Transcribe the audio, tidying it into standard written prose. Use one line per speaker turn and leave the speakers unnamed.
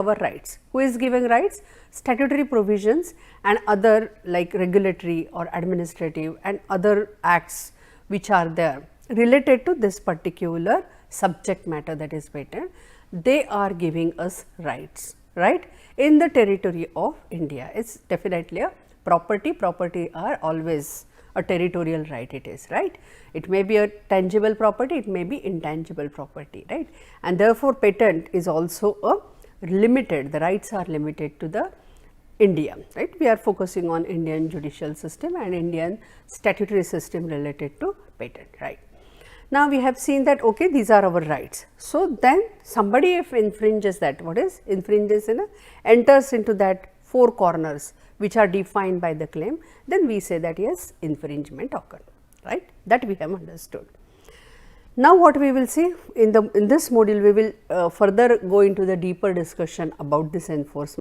our rights. Who is giving rights? Statutory provisions and other like regulatory or administrative and other acts which are there related to this particular subject matter, that is patent, they are giving us rights, right, in the territory of India. It is definitely a property. Property are always a territorial right, it is, right. It may be a tangible property, it may be intangible property, right, and therefore, patent is also a limited, the rights are limited to the India, right. We are focusing on Indian judicial system and Indian statutory system related to patent, right. Now, we have seen that okay, these are our rights. So, then somebody if infringes that, what is infringes in a enters into that four corners which are defined by the claim, then we say that yes, infringement occurred, right, that we have understood. Now, what we will see in this module, we will further go into the deeper discussion about this enforcement.